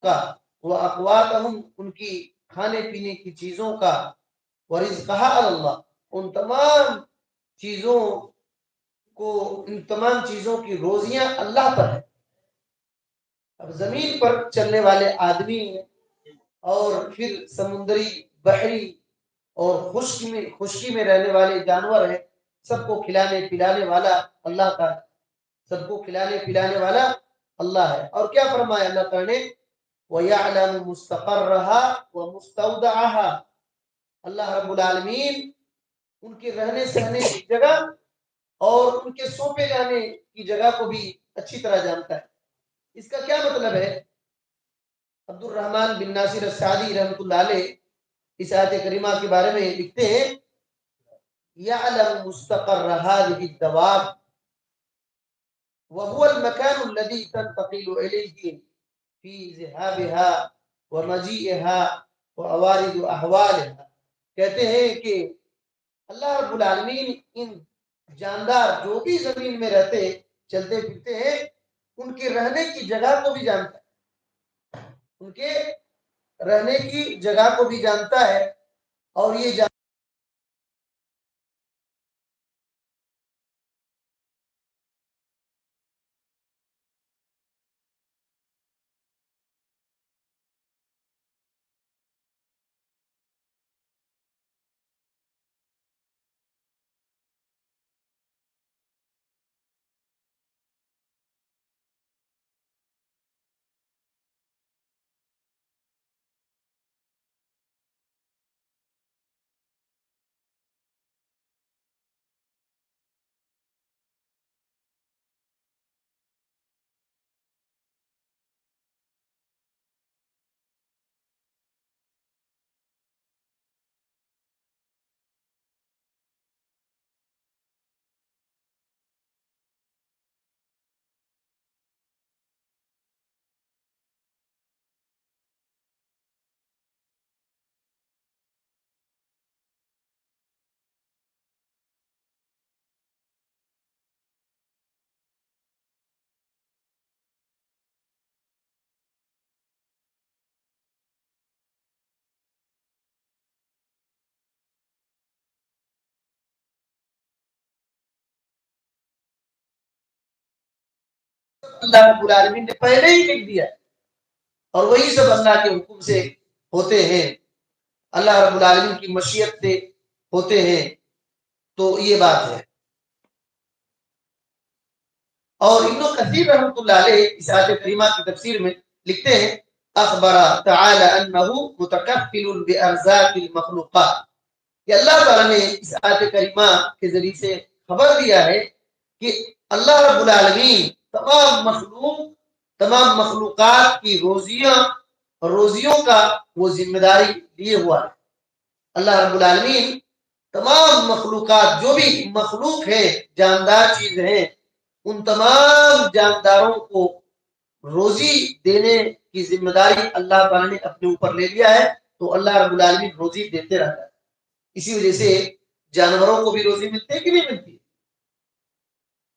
کا، وہ اقواتہم ان کی کھانے پینے کی چیزوں کا، ورزقہا علی اللہ ان تمام چیزوں کو، ان تمام چیزوں کی روزیاں اللہ پر ہے۔ اب زمین پر چلنے والے آدمی اور پھر سمندری، بحری اور خشکی میں رہنے والے جانور ہیں، سب کو کھلانے پلانے والا اللہ کا، سب کو کھلانے پلانے والا اللہ ہے۔ اور کیا فرمایا اللہ تعالی نے؟ وَيَعْلَمُ مُسْتَقَرَّهَا وَمُسْتَوْدَعَهَا، اللہ رب العالمین ان کے رہنے سہنے کی جگہ اور ان کے سونپے جانے کی جگہ کو بھی اچھی طرح جانتا ہے۔ اس کا کیا مطلب ہے؟ عبد الرحمن بن ناصر السعدی رحمۃ اللہ علیہ اس آیت کریمہ کے بارے میں لکھتے ہیں، يَعْلَمُ مُسْتَقَرَّ هَذِهِ الدَّوَابِ وَهُوَ الْمَكَانُ الَّذِي تَنْتَقِلُ إِلَيْهِ فِي ذِهَابِهَا وَمَجِيئِهَا وَعَوَارِضُ أَحْوَالِهَا۔ کہتے ہیں کہ اللہ رب العالمین ان جاندار جو بھی زمین میں رہتے چلتے پھرتے ہیں، ان کے رہنے کی جگہ کو بھی جانتا ہے، ان کے رہنے کی جگہ کو بھی جانتا ہے، اور یہ اللہ رب العالمین نے پہلے ہی لکھ دیا، اور وہی سب اللہ کے حکم سے ہوتے ہیں، اللہ رب العالمین کی مشیت سے ہوتے ہیں۔ تو یہ بات ہے۔ اور ابن کثیر رحمۃ اللہ علیہ اس آیت کریمہ کی تفسیر میں لکھتے ہیں، اخبر تعالی انہ متکفل بارزاق المخلوقات، کہ اللہ تعالیٰ نے اس آیت کریمہ کے ذریعے سے خبر دیا ہے کہ اللہ رب العالمین تمام مخلوقات کی روزیوں کا وہ ذمہ داری لیے ہوا ہے۔ اللہ رب العالمین تمام مخلوقات، جو بھی مخلوق ہے، جاندار چیز ہیں، ان تمام جانداروں کو روزی دینے کی ذمہ داری اللہ تعالیٰ نے اپنے اوپر لے لیا ہے۔ تو اللہ رب العالمین روزی دیتے رہتا ہے، اسی وجہ سے جانوروں کو بھی روزی ملتی ہے کہ نہیں ملتی؟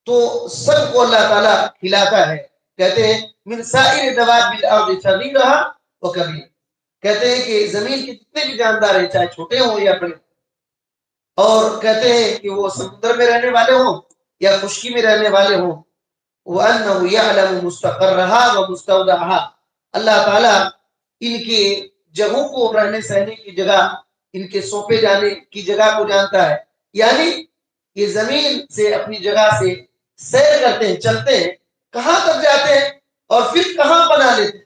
تو سب کو اللہ تعالیٰ کھلاتا ہے۔ کہتے ہیں من سائر دواب الارض صغیرھا وکبیرھا، کہتے ہیں کہ زمین کے جتنے بھی جاندار ہیں، چاہے چھوٹے ہوں یا بڑے، اور کہتے ہیں کہ وہ سمندر میں رہنے والے ہوں یا خشکی میں رہنے والے ہوں، وَأَنَّهُ يَعْلَمُ مُسْتَقَرَّهَا وَمُسْتَوْدَعَهَا، اللہ تعالیٰ ان کے جگہوں کو، رہنے سہنے کی جگہ، ان کے سونپے جانے کی جگہ کو جانتا ہے۔ یعنی یہ زمین سے، اپنی جگہ سے سیر کرتے ہیں، چلتے ہیں، کہاں تک جاتے ہیں اور پھر کہاں پناہ لیتے ہیں۔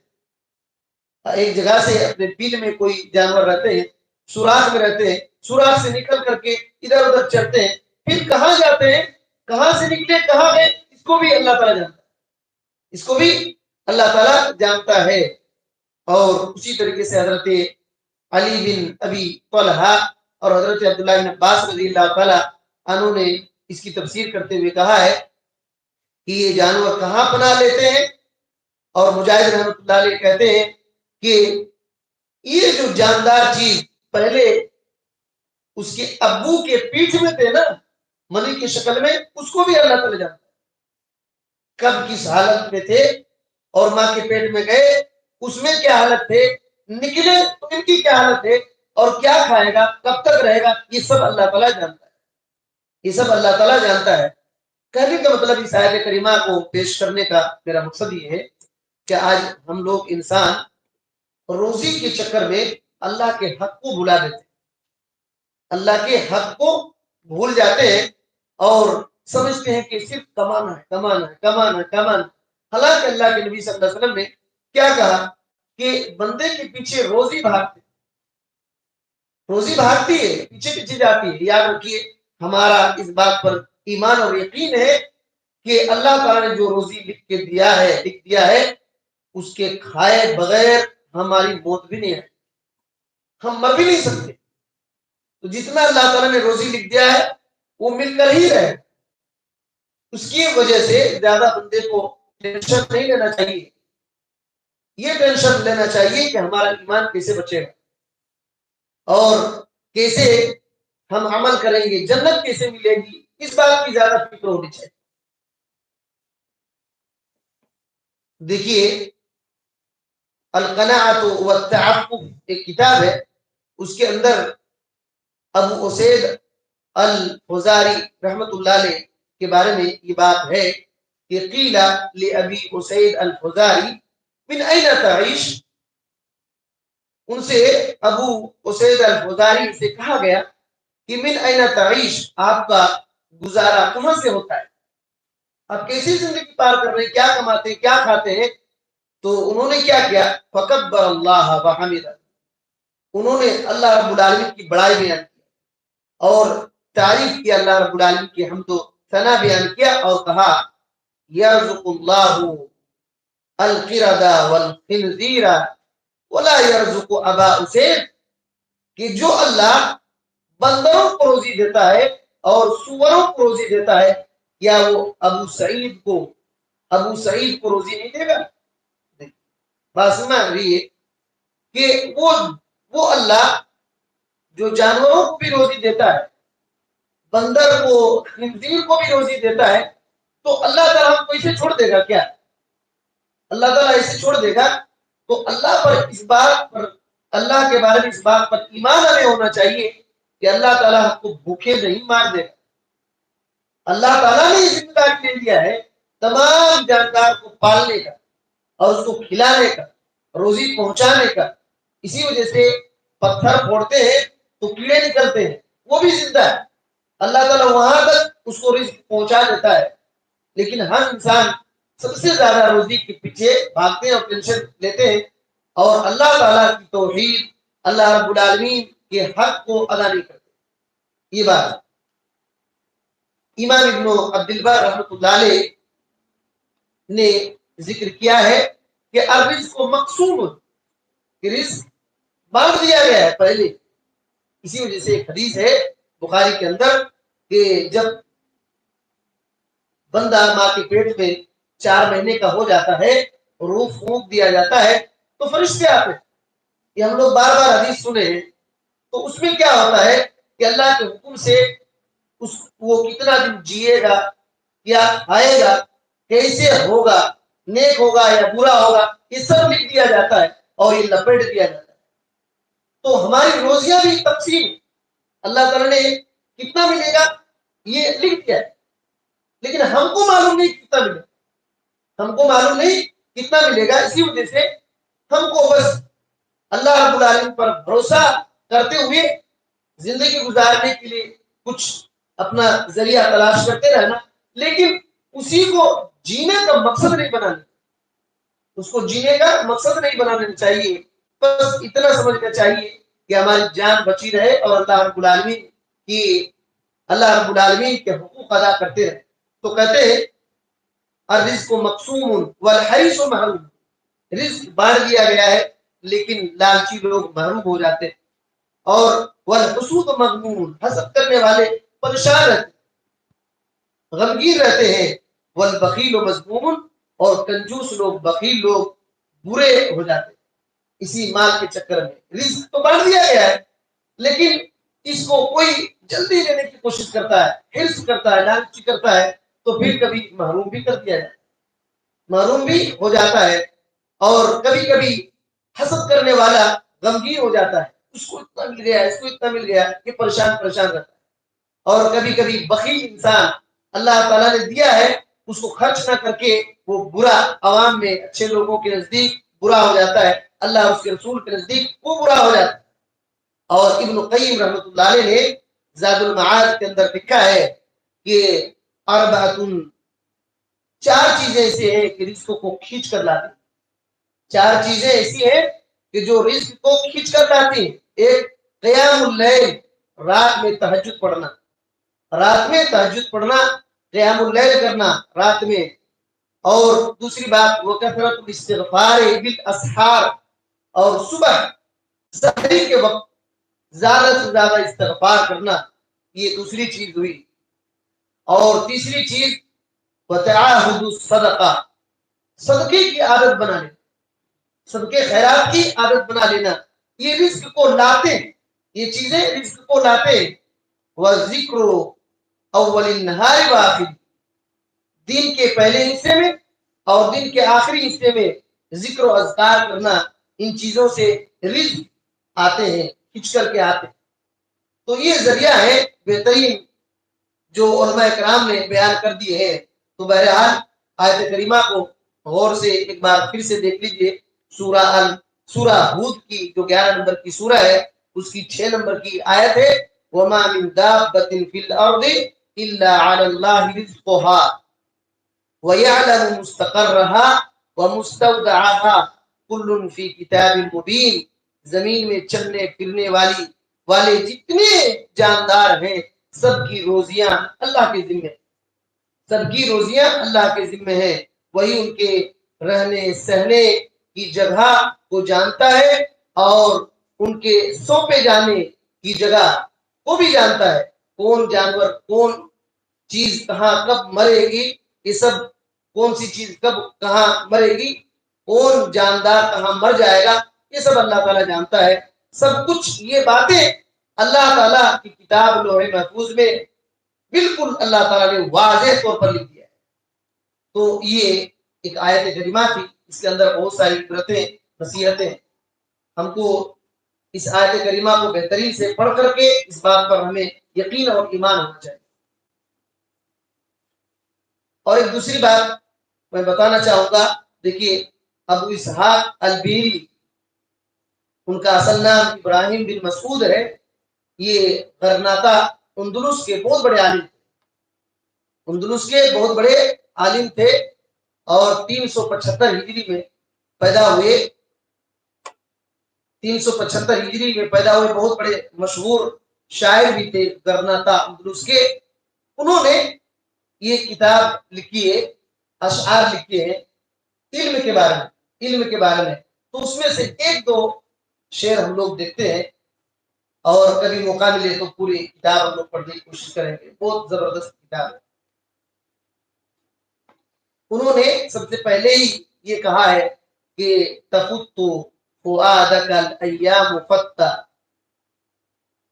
ایک جگہ سے اپنے بل میں کوئی جانور رہتے ہیں، سوراخ میں رہتے ہیں، سوراخ سے نکل کر کے ادھر ادھر چلتے ہیں، پھر کہاں جاتے ہیں، کہاں سے نکلے کہاں گئے، اس کو بھی اللہ تعالیٰ جانتا ہے، اس کو بھی اللہ تعالیٰ جانتا ہے۔ اور اسی طریقے سے حضرت علی بن ابی طلحہ اور حضرت عبداللہ بن عباس رضی اللہ تعالیٰ عنہ نے اس کی تفسیر کرتے ہوئے کہا ہے کہ یہ جانور کہاں پناہ لیتے ہیں، اور مجاہد رحمۃ اللہ علیہ کہتے ہیں کہ یہ جو جاندار چیز پہلے اس کے ابو کے پیٹھ میں تھے نا، منی کی شکل میں، اس کو بھی اللہ تعالیٰ جانتا ہے کب کس حالت میں تھے، اور ماں کے پیٹ میں گئے، اس میں کیا حالت ہے، نکلے تو ان کی کیا حالت ہے، اور کیا کھائے گا، کب تک رہے گا، یہ سب اللہ تعالیٰ جانتا ہے، یہ سب اللہ تعالیٰ جانتا ہے۔ کہنے کا مطلب اس آیت کریمہ کو پیش کرنے کا میرا مقصد یہ ہے کہ آج ہم لوگ انسان روزی کے چکر میں اللہ کے حق کو بھلا دیتے ہیں، اللہ کے حق کو بھول جاتے ہیں اور سمجھتے ہیں کہ صرف کمانا ہے، کمانا ہے، کمانا ہے، کمانا ہے۔ حالانکہ اللہ کے نبی صلی اللہ علیہ وسلم نے کیا کہا کہ بندے کے پیچھے روزی بھاگتی، روزی بھاگتی ہے، پیچھے پیچھے جاتی ہے۔ یاد رکھیے ہمارا اس بات پر ایمان اور یقین ہے کہ اللہ تعالیٰ نے جو روزی لکھ دیا ہے اس کے کھائے بغیر ہماری موت بھی نہیں ہے، ہم مر بھی نہیں سکتے۔ تو جتنا اللہ تعالیٰ نے روزی لکھ دیا ہے وہ مل کر ہی رہے، اس کی وجہ سے زیادہ بندے کو ٹینشن نہیں لینا چاہیے، یہ ٹینشن لینا چاہیے کہ ہمارا ایمان کیسے بچے گا اور کیسے ہم عمل کریں گے، جنت کیسے ملے گی، اس بات کی زیادہ فکر ہونی چاہیے۔ دیکھیے القناعۃ والتعفف ایک کتاب ہے، اس کے اندر ابو اسید الفزاری رحمت اللہ علیہ کے بارے میں یہ بات ہے کہ قیل لابی اسید الفزاری من این تعیش، ان سے ابو اسید الفزاری سے کہا گیا کہ من این تعیش، آپ کا گزارا کہاں سے ہوتا ہے، آپ کیسی زندگی پار کر رہے ہیں، کیا کماتے ہیں، کیا کھاتے ہیں؟ تو انہوں نے کیا کیا، فکبر اللہ وحمدہ، انہوں نے اللہ رب العالمین کی بڑائی بیان کی اور تعریف کیا، اللہ رب العالمین کی حمد و ثنا بیان کیا اور کہا یرزق اللہ القردہ والخنزیر ولا یرزق ابا اسید، کہ جو اللہ بندروں کو روزی دیتا ہے اور سوروں کو روزی دیتا ہے، کیا وہ ابو سعید کو روزی نہیں دے گا؟ بات سمجھ رہی ہے کہ وہ اللہ جو جانوروں کو بھی روزی دیتا ہے، بندر کو، خنزیر کو بھی روزی دیتا ہے، تو اللہ تعالیٰ ہم کو اسے چھوڑ دے گا کیا؟ اللہ تعالیٰ اسے چھوڑ دے گا؟ تو اللہ پر اس بات پر، اللہ کے بارے میں اس بات پر ایمان ہمیں ہونا چاہیے کہ اللہ تعالیٰ ہم کو بھوکے نہیں مار دے گا۔ اللہ تعالیٰ نے یہ ذمہ داری لے لیا ہے تمام جاندار کو پالنے کا اور اس کو کھلانے کا، روزی پہنچانے کا۔ اسی وجہ سے پتھر پھوڑتے ہیں تو کیڑے نکلتے ہیں، وہ بھی زندہ ہے، اللہ تعالیٰ وہاں تک اس کو رزق پہنچا دیتا ہے۔ لیکن ہم انسان سب سے زیادہ روزی کے پیچھے بھاگتے ہیں اور ٹینشن لیتے ہیں اور اللہ تعالیٰ کی توحید، اللہ رب العالمین کے حق کو ادا نہیں کرتے۔ یہ بات امام ابن عبد البر رحمۃ اللہ علیہ نے ذکر کیا ہے کہ الرزق مقسوم، کہ رزق بانٹ دیا گیا ہے پہلے۔ اسی وجہ سے ایک حدیث ہے بخاری کے اندر کہ جب بندہ ماں کے پیٹ میں 4 مہینے کا ہو جاتا ہے، روح پھونک دیا جاتا ہے تو فرشتے آتے ہیں، یہ ہم لوگ بار بار حدیث سنے ہیں۔ تو اس میں کیا ہوتا ہے کہ اللہ کے حکم سے وہ کتنا دن جیے گا، کیا کھائے گا، کیسے ہوگا، نیک ہوگا یا برا ہوگا، یہ سب لکھ دیا جاتا ہے اور یہ لپیٹ دیا جاتا ہے۔ تو ہماری روزیاں بھی تقسیم اللہ تعالیٰ نے کتنا ملے گا یہ لکھ دیا ہے، لیکن ہم کو معلوم نہیں کتنا ملے گا، ہم کو معلوم نہیں کتنا ملے گا۔ اسی وجہ سے ہم کو بس اللہ رب العالمین پر بھروسہ کرتے ہوئے زندگی گزارنے کے لیے کچھ اپنا ذریعہ تلاش کرتے رہنا، لیکن اسی کو جینے کا مقصد نہیں بنانا، اس کو جینے کا مقصد نہیں بنانا چاہیے۔ بس اتنا سمجھنا چاہیے کہ ہماری جان بچی رہے اور اللہ رب العالمین کے حقوق ادا کرتے رہے۔ تو کہتے ہیں الرزق مقسوم والحریص محروم، رزق بانٹ دیا گیا ہے لیکن لالچی لوگ محروم ہو جاتے ہیں، اور والحسود مغموم، حسد کرنے والے پریشان رہتے، غمگین رہتے ہیں، والبخیل مذموم، اور کنجوس لوگ، بخیل لوگ برے ہو جاتے ہیں اسی مال کے چکر میں۔ رزق تو بانٹ دیا گیا ہے لیکن اس کو کوئی جلدی لینے کی کوشش کرتا ہے، حرص کرتا ہے، لالچی کرتا ہے، تو پھر کبھی محروم بھی کر دیا جاتا ہے، محروم بھی ہو جاتا ہے۔ اور کبھی کبھی حسد کرنے والا غمگین ہو جاتا ہے، اس کو اتنا مل گیا، اس کو اتنا مل گیا، یہ پریشان پریشان رہتا ہے۔ اور کبھی کبھی بخیل انسان اللہ تعالیٰ نے دیا ہے، اس کو خرچ نہ کر کے وہ برا، عوام میں اچھے لوگوں کے نزدیک برا ہو جاتا ہے، اللہ اور اس کے رسول کے نزدیک وہ برا ہو جاتا ہے۔ اور ابن قیم رحمۃ اللہ علیہ نے زاد المعاد کے اندر لکھا ہے کہ اربعۃ، چار چیزیں ایسی ہیں کہ رزق کو کھینچ کر لاتی، چار چیزیں ایسی ہیں کہ جو رزق کو کھینچ کر لاتی ہیں۔ ایک، قیام اللیل، رات میں تہجد پڑھنا، رات میں تہجد پڑھنا، قیام اللیل کرنا رات میں۔ اور دوسری بات، وہ کثرت الاستغفار بالاسحار، اور صبح سحری کے وقت زیادہ سے زیادہ استغفار کرنا، یہ دوسری چیز ہوئی۔ اور تیسری چیز، وتعاہد الصدقہ، صدقے کی عادت بنا لینا، صدقے خیرات کی عادت بنا لینا، یہ رزق کو لاتے ہیں، یہ چیزیں رزق کو لاتے ہیں۔ وذکر اول النہار وآخر، دن کے پہلے حصے میں اور دن کے آخری حصے میں ذکر و اذکار کرنا، ان چیزوں سے رزق آتے ہیں، کھینچ کر کے آتے ہیں۔ تو یہ ذریعہ ہے بہترین جو علماء کرام نے بیان کر دیے ہیں۔ تو بہرحال آیت کریمہ کو غور سے ایک بار پھر سے دیکھ لیجئے۔ سورہ ہود کی جو 11 نمبر کی سورہ ہے، اس کی 6 نمبر کی آیت ہے، وَمَا مِن دَابَّةٍ فِي الْأَرْضِ إِلَّا عَلَى اللَّهِ رِزْقُهَا وَيَعْلَمُ مُسْتَقَرَّهَا وَمُسْتَوْدَعَهَا كُلٌّ فِي كِتَابٍ مُبِينٍ، زمین میں چلنے پھرنے والے جتنے جاندار ہیں، سب کی روزیاں اللہ کے ذمے، سب کی روزیاں اللہ کے ذمے ہیں۔ وہی ان کے رہنے سہنے کی جگہ کو جانتا ہے، اور ان کے سونپے جانے کی جگہ کو بھی جانتا ہے۔ کون جانور، کون چیز کہاں کب مرے گی، یہ سب، کون سی چیز کب کہاں مرے گی، کون جاندار کہاں مر جائے گا، یہ سب اللہ تعالیٰ جانتا ہے۔ سب کچھ یہ باتیں اللہ تعالیٰ کی کتاب لوح محفوظ میں بالکل اللہ تعالیٰ نے واضح طور پر لکھ دیا ہے۔ تو یہ ایک آیت کریمہ تھی، اس کے اندر بہت ساری عبرتیں، نصیحتیں، ہم کو اس آیت کریمہ کو بہترین سے پڑھ کر کے اس بات پر ہمیں یقین اور ایمان ہونا چاہیے۔ اور ایک دوسری بات میں بتانا چاہوں گا، دیکھیے ابو اسحاق البیری، ان کا اصل نام ابراہیم بن مسعود ہے، یہ غرناطہ اندلس کے بہت بڑے عالم تھے، اندلس کے بہت بڑے عالم تھے، اور 375 ہجری میں پیدا ہوئے، 375 ہجری میں پیدا ہوئے، بہت بڑے مشہور شاعر بھی تھے غرناطہ اندلس کے۔ انہوں نے یہ کتاب لکھی ہے، اشعار لکھے ہیں علم کے بارے میں، علم کے بارے میں۔ تو اس میں سے ایک دو شعر ہم لوگ دیکھتے ہیں، اور کبھی موقع ملے تو پوری کتاب ہم لوگ پڑھنے کی کوشش کریں گے، بہت زبردست کتاب ہے۔ انہوں نے سب سے پہلے ہی یہ کہا ہے کہ تفت فؤادک الایام فتہ،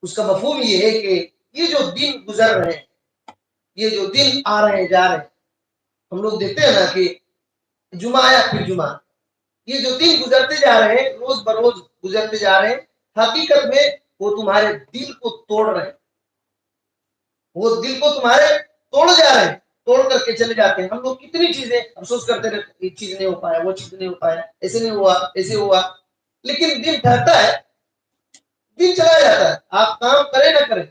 اس کا مفہوم یہ ہے کہ یہ جو دن گزر رہے ہیں، یہ جو دن آ رہے ہیں جا رہے ہیں، ہم لوگ دیکھتے ہیں نا کہ جمعہ آیا پھر جمعہ، یہ جو دن گزرتے جا رہے ہیں، روز بروز گزرتے جا رہے ہیں، حقیقت میں وہ تمہارے دل کو توڑ رہے ہیں، وہ دل کو تمہارے توڑ جا رہے ہیں، توڑ کر کے چلے جاتے ہیں۔ ہم لوگ کتنی چیزیں افسوس کرتے رہتے، یہ چیز نہیں ہو پایا، وہ چیز نہیں ہو پایا، ایسے نہیں ہوا، ایسے ہوا، لیکن دن ٹھہرتا ہے، دن چلا جاتا ہے۔ آپ کام کرے نہ کریں،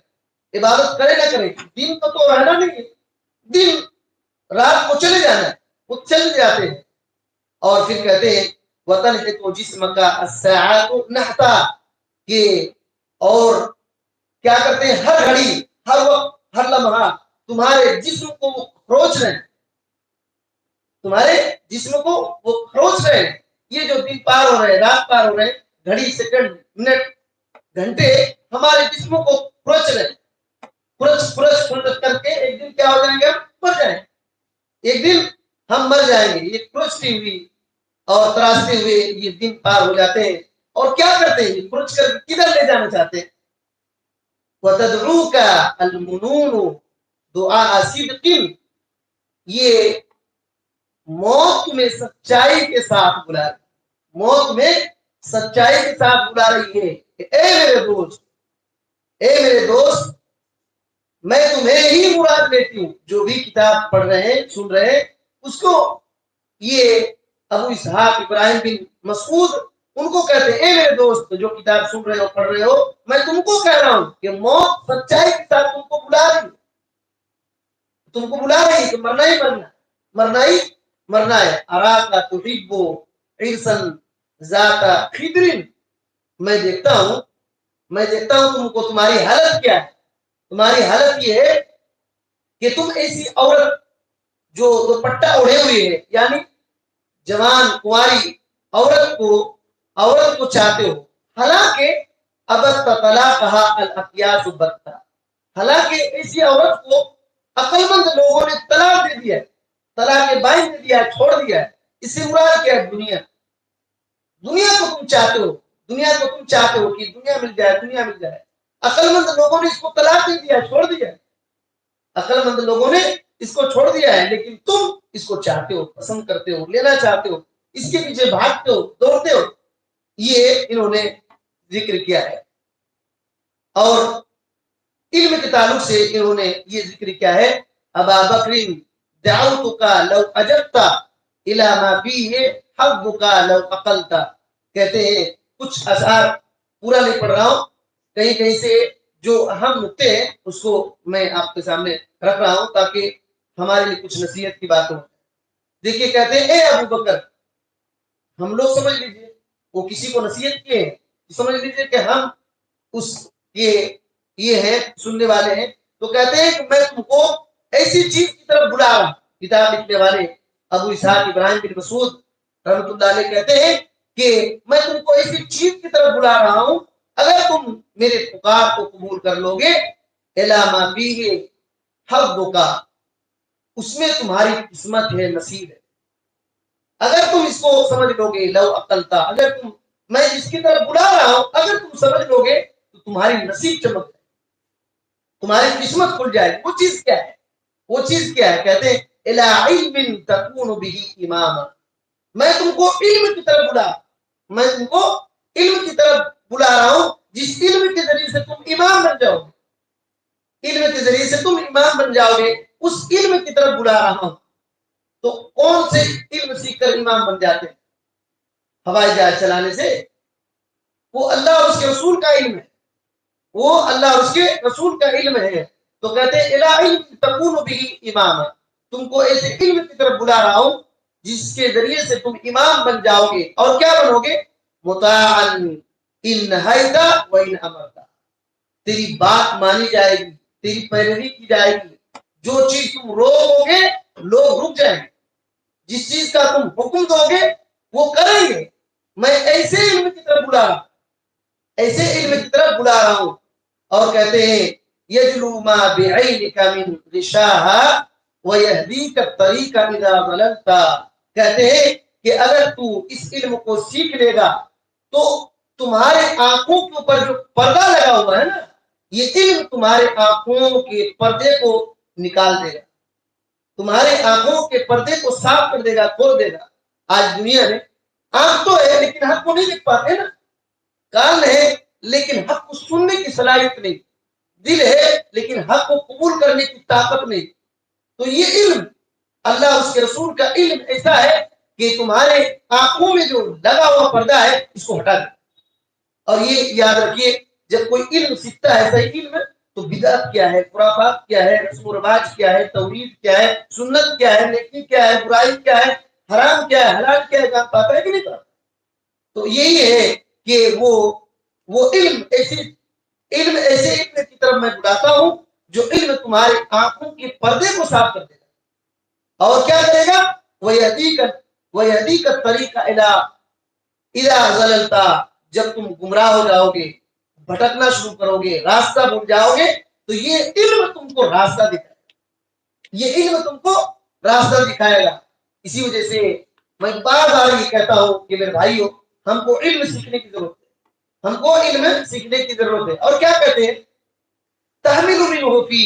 عبادت کرے نہ کریں، دن کو تو رہنا نہیں ہے، دن رات کو چلے جانا ہے، وہ چل جاتے ہیں۔ اور پھر کہتے ہیں وطن ہے تو جسم کا الساعات نحتا، کہ اور کیا کرتے ہیں، ہر گھڑی، ہر وقت، ہر لمحہ تمہارے جسم کو وہ کھروچ رہے ہیں، تمہارے جسم کو وہ کھروچ رہے ہیں۔ یہ جو دن پار ہو رہے ہیں، رات پار ہو رہے ہیں، گھڑی، سیکنڈ، منٹ، گھنٹے ہمارے جسموں کو کھروچ رہے ہیں، کھرچ کر کے ایک دن کیا ہو جائیں گے، ہم مر جائیں گے، ایک دن ہم مر جائیں گے۔ یہ کھرچتی ہوئی اور تراشتے ہوئے یہ دن پار ہو جاتے ہیں، اور کیا کرتے ہیں، یہ کھرچ کر کدھر لے جانا چاہتے ہیں۔ وَتَدْعُوكَ الْمُنُونُ دُعَاءَ صِدْقٍ، یہ موت میں سچائی کے ساتھ بلا، موت میں سچائی کے ساتھ بلا رہی ہے کہ اے میرے دوست میں تمہیں ہی مراد لیتی ہوں. جو بھی کتاب پڑھ رہے ہیں سن رہے ہیں اس کو یہ ابو اسحاق ابراہیم بن مسعود ان کو کہتے ہیں اے میرے دوست جو کتاب سن رہے ہو پڑھ رہے ہو میں تم کو کہہ رہا ہوں کہ موت سچائی کے ساتھ تم کو بلا رہی ہے کہ مرنا ہی مرنا ہے. ارا کا تحب عرسن ذات خدر میں دیکھتا ہوں تم کو تمہاری حالت کیا ہے. تمہاری حالت یہ ہے کہ تم ایسی عورت جو دوپٹہ اڑے ہوئے ہے یعنی جوان کنواری عورت کو چاہتے ہو. حالانکہ ابت طلاقها الاقیاس بتا حالانکہ ایسی عورت کو عقل مند لوگوں نے طلاق دے دیا ہے, طلاق بائن دے دیا ہے, چھوڑ دیا ہے. اس سے مراد کیا ہے؟ دنیا کو تم چاہتے ہو کہ دنیا مل جائے. عقل مند لوگوں نے اس کو طلاق دے دیا ہے, چھوڑ دیا ہے. عقل مند لوگوں نے اس کو چھوڑ دیا ہے لیکن تم اس کو چاہتے ہو, پسند کرتے ہو, لینا چاہتے ہو, اس کے پیچھے بھاگتے ہو, دوڑتے ہو. یہ انہوں نے ذکر کیا ہے. اور علم کے تعلق سے انہوں نے یہ ذکر کیا ہے ابا بکر دعوتک لو اجبت الی ما فیہ حبک لو عقلت. کہتے ہیں کچھ اشعار پورا نہیں پڑھ رہا ہوں, کہیں سے جو اہم نقطے ہیں اس کو میں آپ کے سامنے رکھ رہا ہوں تاکہ ہمارے لیے کچھ نصیحت کی بات ہو. دیکھیے کہتے ہیں اے ابو بکر, ہم لوگ سمجھ لیجئے وہ کسی کو نصیحت کیے ہیں, سمجھ لیجئے کہ ہم اس یہ ہیں سننے والے ہیں. تو کہتے ہیں کہ میں تم کو ایسی چیز کی طرف بلا رہا ہوں. کتاب لکھنے والے ابو اسحاق ابراہیم بن مسعود رحمۃ اللہ علیہ کہتے ہیں کہ میں تم کو ایسی چیز کی طرف بلا رہا ہوں اگر تم میرے پکار کو قبول کر لو گے الی ما فیہ حبک اس میں تمہاری قسمت ہے, نصیب ہے. اگر تم اس کو سمجھ لو گے لو عقلتا اگر تم میں جس کی طرف بلا رہا ہوں اگر تم سمجھ لو گے تو تمہاری نصیب چمک جائے, تمہاری قسمت کھل جائے. وہ چیز کیا ہے کہتے ہیں الی علم تکون به اماما. میں تم کو علم کی طرف بلا رہا ہوں جس علم کے ذریعے سے تم امام بن جاؤ گے. اس علم کی طرف بلا رہا ہوں. تو کون سے علم سیکھ کر امام بن جاتے ہیں؟ ہوائی جہاز چلانے سے؟ وہ اللہ اور اس کے رسول کا علم ہے. تو کہتے ہیں الی علم تکون به اماما, تم کو ایسے علم کی طرف بلا رہا ہوں جس کے ذریعے سے تم امام بن جاؤ گے. اور کیا بنو گے؟ مطاعا ان نہیت و ان امرت, تیری بات مانی جائے گی, تیری پیروی کی جائے گی. جو چیز تم روکو گے لوگ رک جائیں گے, جس چیز کا تم حکم دو گے وہ کریں گے. میں ایسے علم کی طرف بلا رہا ہوں. اور کہتے ہیں یجلو ما بعینک من غشاها ویہدیک الطریق اذا ضللت. کہتے ہیں کہ اگر تو اس علم کو سیکھ لے گا تو تمہارے آنکھوں کے اوپر جو پردہ لگا ہوا ہے نا, یہ علم تمہارے آنکھوں کے پردے کو نکال دے گا, تمہارے آنکھوں کے پردے کو صاف کر دے گا, کھول دے گا. آج دنیا میں آنکھ تو ہے لیکن حق کو نہیں دیکھ پاتے نا, کان ہے لیکن حق کو سننے کی صلاحیت نہیں, دل ہے لیکن حق کو قبول کرنے کی طاقت نہیں. تو یہ علم اللہ اس کے رسول کا علم ایسا ہے کہ تمہارے آنکھوں میں جو لگا ہوا پردہ ہے اس کو ہٹا دے. اور یہ یاد رکھیے جب کوئی علم سیکھتا ہے صحیح علم تو بدعت کیا ہے, خرافات کیا ہے, رسم و رواج کیا ہے, توحید کیا ہے, سنت کیا ہے, نیکی کیا ہے, برائی کیا ہے, حرام کیا ہے, حلال کیا ہے, جان پاتا ہے کہ نہیں پاتا. تو یہی ہے کہ وہ علم ایسے علم کی طرف میں بلاتا ہوں جو علم تمہارے آنکھوں کے پردے کو صاف کر دے گا. اور کیا کرے گا؟ وَيَهْدِيكَ الطَّرِيقَ إِذَا ضَلَلْتَ. جب تم گمراہ ہو جاؤ گے, بھٹکنا شروع کرو گے, راستہ بھول جاؤ گے تو یہ علم تم کو راستہ دکھائے گا. اسی وجہ سے میں بار بار یہ کہتا ہوں کہ میرے بھائیو ہم کو علم سیکھنے کی ضرورت ہے. اور کیا کہتے ہیں تحمل منه فی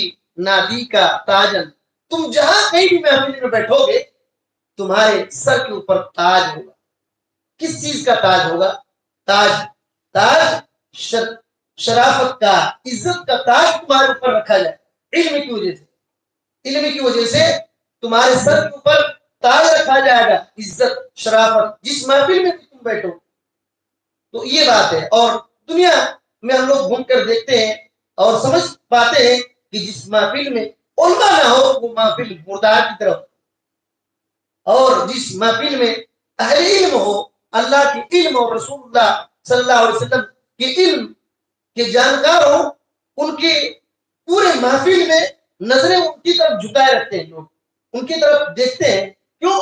نادیک تاجا, تم جہاں کہیں بھی محفل میں بیٹھو گے تمہارے سر کے اوپر تاج ہوگا. کس چیز کا تاج ہوگا؟ تاج، تاج شرافت کا، عزت کا تاج تمہارے اوپر رکھا جائے علم کی وجہ سے، علم کی وجہ سے تمہارے سر کے اوپر تاج رکھا جائے گا، عزت شرافت، جس محفل میں تم بیٹھو. تو یہ بات ہے. اور دنیا میں ہم لوگ گھوم کر دیکھتے ہیں اور سمجھ پاتے ہیں کہ جس محفل میں علماء نہ ہو وہ محفل مردار کی طرف، اور جس محفل میں اہل علم ہو، اللہ کے علم اور رسول اللہ صلی اللہ علیہ وسلم کے علم کے جانکار ہو، ان کے پورے محفل میں نظریں ان کی طرف جھکائے رکھتے ہیں، لوگ ان کی طرف دیکھتے ہیں. کیوں؟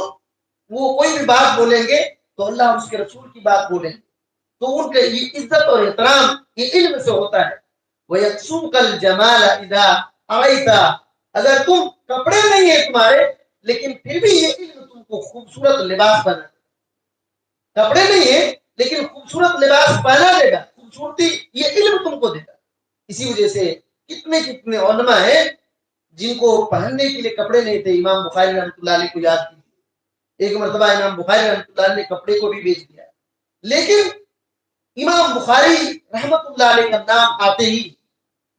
وہ کوئی بھی بات بولیں گے تو اللہ اور اس کے رسول کی بات بولیں گے، تو ان کے یہ عزت اور احترام یہ علم سے ہوتا ہے. وَيَكْسُوكَ الْجَمَالَ إِذَا أَرَيْتَ، اگر تم کپڑے نہیں ہیں تمہارے لیکن پھر بھی یہ علم تم کو خوبصورت لباس بنا، کپڑے نہیں ہیں لیکن خوبصورت لباس پہنا دے گا، خوبصورتی یہ علم تم کو دے گا. اسی وجہ سے کتنے کتنے علماء ہیں جن کو پہننے کے لیے کپڑے نہیں تھے. امام بخاری رحمۃ اللہ علیہ کو یاد کیجیے، ایک مرتبہ امام بخاری رحمۃ اللہ علیہ نے کپڑے کو بھی بیچ دیا، لیکن امام بخاری رحمۃ اللہ علیہ کا نام آتے ہی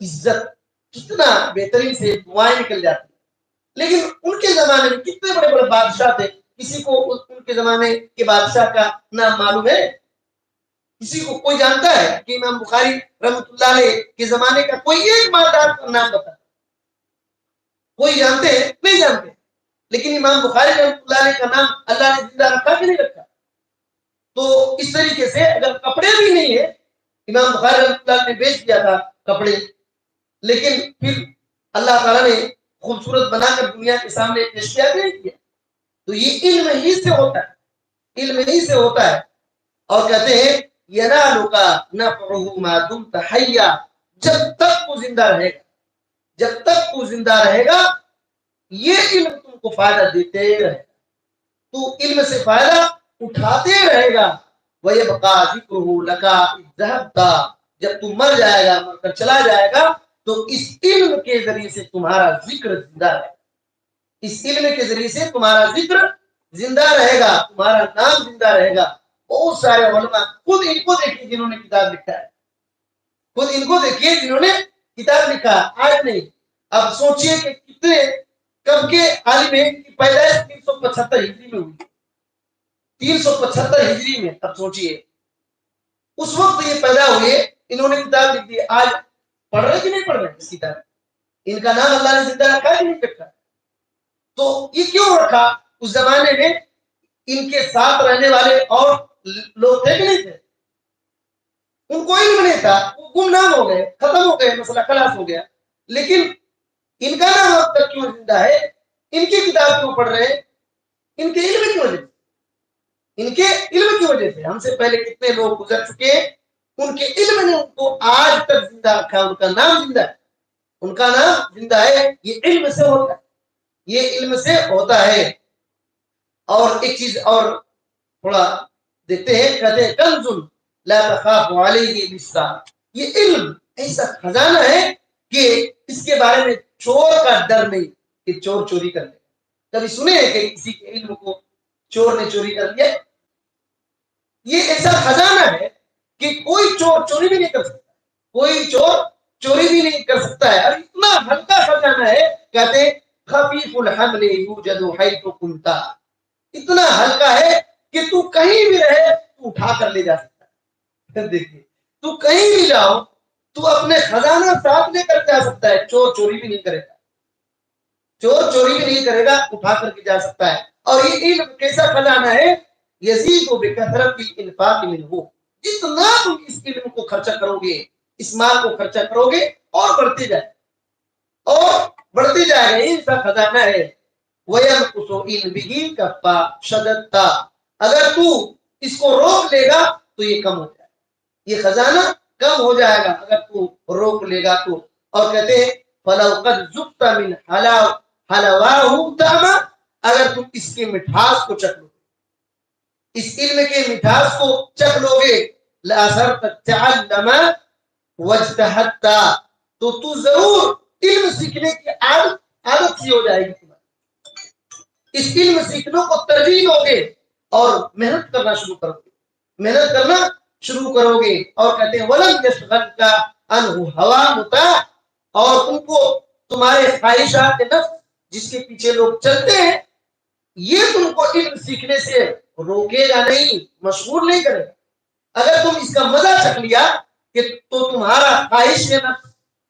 عزت، کتنا بہترین سے دعائیں نکل جاتی. لیکن ان کے زمانے میں کتنے بڑے بڑے بادشاہ تھے، کسی کو ان کے زمانے کے بادشاہ کا نام معلوم ہے؟ کسی کو کوئی جانتا ہے کہ امام بخاری رحمۃ اللہ علیہ کے زمانے کا کوئی ایک مالدار کا نام بتا؟ کوئی جانتے ہیں؟ نہیں جانتے. لیکن امام بخاری رحمۃ اللہ علیہ کا نام اللہ نے زندہ رکھا کہ نہیں رکھا؟ تو اس طریقے سے اگر کپڑے بھی نہیں ہے، امام بخاری رحمۃ اللہ نے بیچ دیا تھا کپڑے، لیکن پھر اللہ تعالیٰ نے خوبصورت بنا کر دنیا کے سامنے پیش کیا نہیں کیا. تو یہ علم ہی سے ہوتا ہے، علم ہی سے ہوتا ہے. اور کہتے ہیں ینالک نفعہ ما دمت حیا، جب تک وہ زندہ رہے گا، جب تک وہ زندہ رہے گا یہ علم تم کو فائدہ دیتے رہے گا، تو علم سے فائدہ اٹھاتے رہے گا. وَيَبْقَى ذِكْرُهُ لَكَ إِذْ ذَهَبْتَ، جب تم مر جائے گا، مر کر چلا جائے گا تو اس علم کے ذریعے سے تمہارا ذکر زندہ رہے گا، اس علم کے ذریعے سے تمہارا ذکر زندہ رہے گا، تمہارا نام زندہ رہے گا. بہت سارے علماء، خود ان کو دیکھیے جنہوں نے کتاب لکھا ہے، خود ان کو دیکھیے جنہوں نے کتاب لکھا، آج نہیں. اب سوچئے کہ کتنے کب کے عالم ہیں کی پیدائش 375 ہجری میں ہوئی، 375 ہجری میں. اب سوچئے اس وقت یہ پیدا ہوئے، انہوں نے کتاب لکھ دی. آج پڑھ رہے کہ نہیں پڑھ رہے اس کتاب؟ ان کا نام اللہ نے زندہ رکھا کہ نہیں رکھا؟ تو یہ کیوں رکھا؟ اس زمانے میں ان کے ساتھ رہنے والے اور لوگ تھے کہ نہیں تھے؟ ان کو علم نہیں تھا، وہ گمنام ہو گئے، ختم ہو گئے، مسئلہ خلاص ہو گیا. لیکن ان کا نام اب تک کیوں زندہ ہے؟ ان کی کتاب کیوں پڑھ رہے ہیں؟ ان کے علم کی وجہ سے، ان کے علم کی وجہ سے. ہم سے پہلے کتنے لوگ گزر چکے، ان کے علم نے ان کو آج تک زندہ رکھا، ان کا نام زندہ ہے، ان کا نام زندہ ہے. یہ علم سے ہوتا ہے، یہ علم سے ہوتا ہے. اور ایک چیز اور تھوڑا دیکھتے ہیں، کہتے ہیں کنز لا تخاف علیہ بسا، یہ علم ایسا خزانہ ہے کہ اس کے بارے میں چور کا ڈر نہیں کہ چور چوری کر لے. کبھی سنے ہیں کہ کسی کے علم کو چور نے چوری کر لیا؟ یہ ایسا خزانہ ہے کہ کوئی چور چوری بھی نہیں کر سکتا، کوئی چور چوری بھی نہیں کر سکتا ہے. اور اتنا ہلکا خزانہ ہے، کہتے ہیں خفیف الحمل یوجد حیث کنت، اتنا ہلکا ہے کہ تو کہیں بھی رہے تو اٹھا کر لے جا سکتا ہے. دیکھیے تو کہیں بھی جاؤ تو اپنے خزانہ ساتھ لے کر جا سکتا ہے، چور چوری بھی نہیں کرے گا، چور چوری بھی نہیں کرے گا، اٹھا کر کے جا سکتا ہے. اور یہ علم کیسا خزانہ ہے؟ یزید بکثرت الانفاق منہ، جتنا تم اس علم کو خرچہ کرو گے، اس مال کو خرچہ کرو گے اور بڑھتے جائے، اور بڑھتے جائے گا. یہ سا خزانہ ہے. وَيَنْقُصُ إِنْ بِهِ كَفَّ شَدَدْتَ، اگر تو اس کو روک لے گا تو یہ کم ہو جائے گا، یہ خزانہ کم ہو جائے گا اگر تو روک لے گا تو. اور کہتے ہیں فَلَوْ قَدْ زُقْتَ مِنْ حَلَوَاهُ طَعْمًا، اگر تم اس کی مٹھاس کو چکھ لو، اس علم کے مٹھاس کو چکھ لو گے، لَأَثَرْتَ التَّعَلَّمَ وَاجْتَهَدْتَ، تو ضرور علم سیکھنے کی عادت سی ہو جائے گی تمہیں، اس علم سیکھنے کو ترجیح دو گے اور محنت کرنا شروع کرو گے. محنت کرنا شروع کرو گے. اور کہتے ہیں ولن یشغلک عنہ ہوا مطاع، اور ان کو تمہارے خواہشات نفس جس کے پیچھے لوگ چلتے ہیں یہ تم کو علم سیکھنے سے روکے گا نہیں، مشغول نہیں کرے گا. اگر تم اس کا مزہ چکھ لیا کہ تو تمہارا خواہش نفس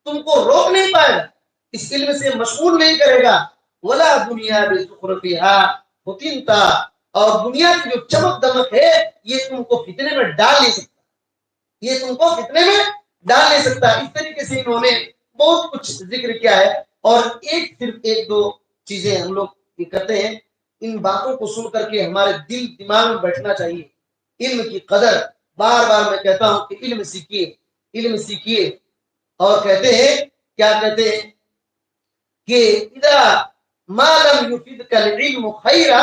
تم کو روک نہیں پائے گا، اس علم سے مشغول نہیں کرے گا. ولا دنیا بزخرفہا فتنتا، اور دنیا کی جو چمک دمک ہے یہ تم کو فتنے میں ڈال نہیں سکتا، یہ تم کو فتنے میں ڈال نہیں سکتا. اس طریقے سے انہوں نے بہت کچھ ذکر کیا ہے. اور صرف ایک دو چیزیں ہم لوگ یہ کرتے ہیں، ان باتوں کو سن کر کے ہمارے دل دماغ میں بیٹھنا چاہیے. علم کی قدر بار بار میں کہتا ہوں کہ علم سیکھیے، علم سیکھیے. اور کہتے ہیں کیا کہتے ہیں کہ اذا ما لم يفدك العلم خيرا،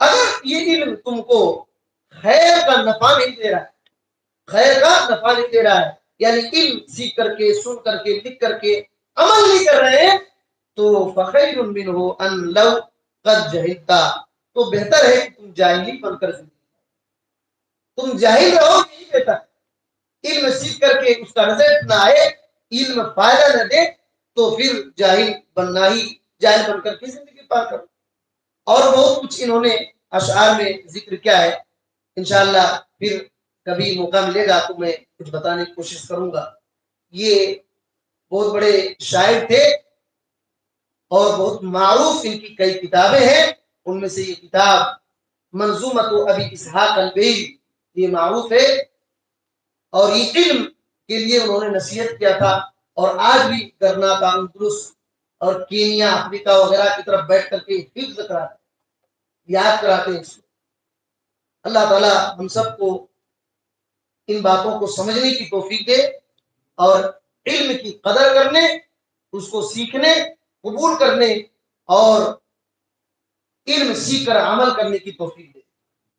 اگر یہ علم تم کو خیر کا نفع نہیں دے رہا ہے، خیر کا نفع نہیں دے رہا ہے، یعنی علم سیکھ کر کے سن کر کے لکھ کر کے عمل نہیں کر رہے ہیں، تو فخیر منہ ان لو قد جہلتا، تو بہتر ہے کہ تم جاہلی بن کر زندگی، تم جاہل رہو یہی بہتر. علم سیکھ کر کے اس کا رزلٹ نہ آئے، علم فائدہ نہ دے، تو پھر جاہل بننا ہی، جاہل بن کر کے زندگی پار کرو. اور بہت کچھ انہوں نے اشعار میں ذکر کیا ہے. انشاءاللہ پھر کبھی موقع ملے گا تو میں کچھ بتانے کی کوشش کروں گا. یہ بہت بڑے شاعر تھے اور بہت معروف ان کی کئی کتابیں ہیں. ان میں سے یہ کتاب منظومۃ ابی اسحاق البیلی یہ معروف ہے، اور یہ علم کے لیے انہوں نے نصیحت کیا تھا. اور آج بھی کرناٹک، اندلس اور کینیا، افریقہ وغیرہ کی طرف بیٹھ کر کے حفظ کراتے، یاد کراتے ہیں. اللہ تعالیٰ ہم سب کو ان باتوں کو سمجھنے کی توفیق دے، اور علم کی قدر کرنے، اس کو سیکھنے، قبول کرنے اور علم سیکھ کر عمل کرنے کی توفیق دے.